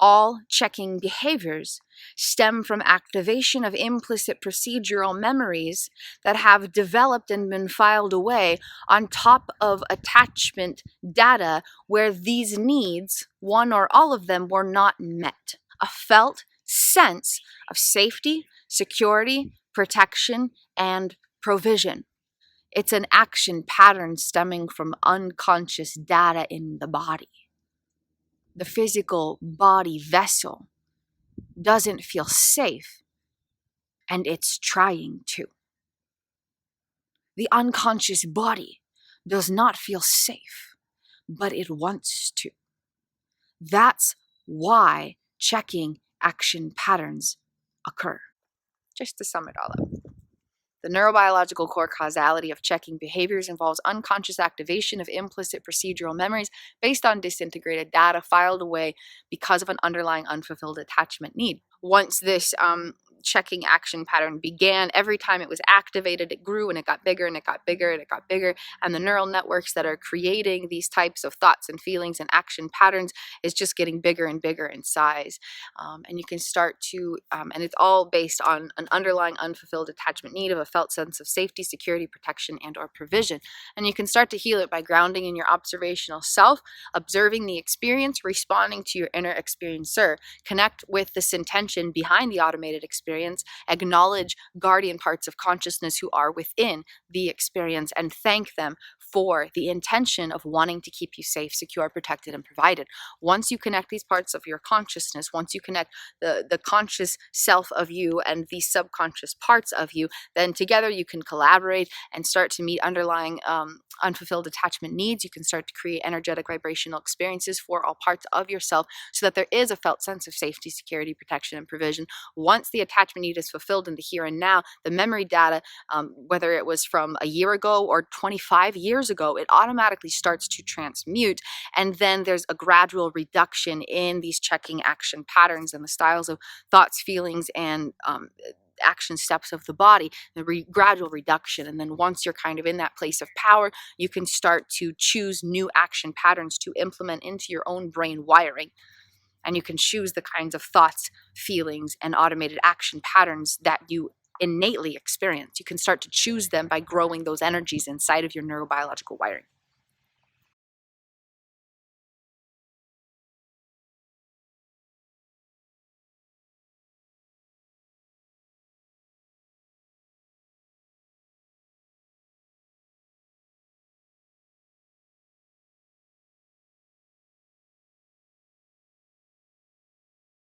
All checking behaviors stem from activation of implicit procedural memories that have developed and been filed away on top of attachment data where these needs, one or all of them, were not met. A felt sense of safety, security, protection, and provision. It's an action pattern stemming from unconscious data in the body. The physical body vessel doesn't feel safe, and it's trying to. The unconscious body does not feel safe, but it wants to. That's why checking action patterns occur. Just to sum it all up. The neurobiological core causality of checking behaviors involves unconscious activation of implicit procedural memories based on disintegrated data filed away because of an underlying unfulfilled attachment need. Once this checking action pattern began, every time it was activated, it grew and it got bigger and it got bigger and it got bigger. And the neural networks that are creating these types of thoughts and feelings and action patterns is just getting bigger and bigger in size. And you can start to, and it's all based on an underlying unfulfilled attachment need of a felt sense of safety, security, protection, and or provision. And you can start to heal it by grounding in your observational self, observing the experience, responding to your inner experiencer. Connect with this intention behind the automated experience, acknowledge guardian parts of consciousness who are within the experience, and thank them for the intention of wanting to keep you safe, secure, protected, and provided. Once you connect these parts of your consciousness, once you connect the conscious self of you and the subconscious parts of you, then together you can collaborate and start to meet underlying unfulfilled attachment needs. You can start to create energetic vibrational experiences for all parts of yourself so that there is a felt sense of safety, security, protection, and provision. Once the attachment need is fulfilled in the here and now, the memory data, whether it was from a year ago or 25 years ago, it automatically starts to transmute. And then there's a gradual reduction in these checking action patterns and the styles of thoughts, feelings, and action steps of the body, the gradual reduction. And then once you're kind of in that place of power, you can start to choose new action patterns to implement into your own brain wiring. And you can choose the kinds of thoughts, feelings, and automated action patterns that you innately experience. You can start to choose them by growing those energies inside of your neurobiological wiring.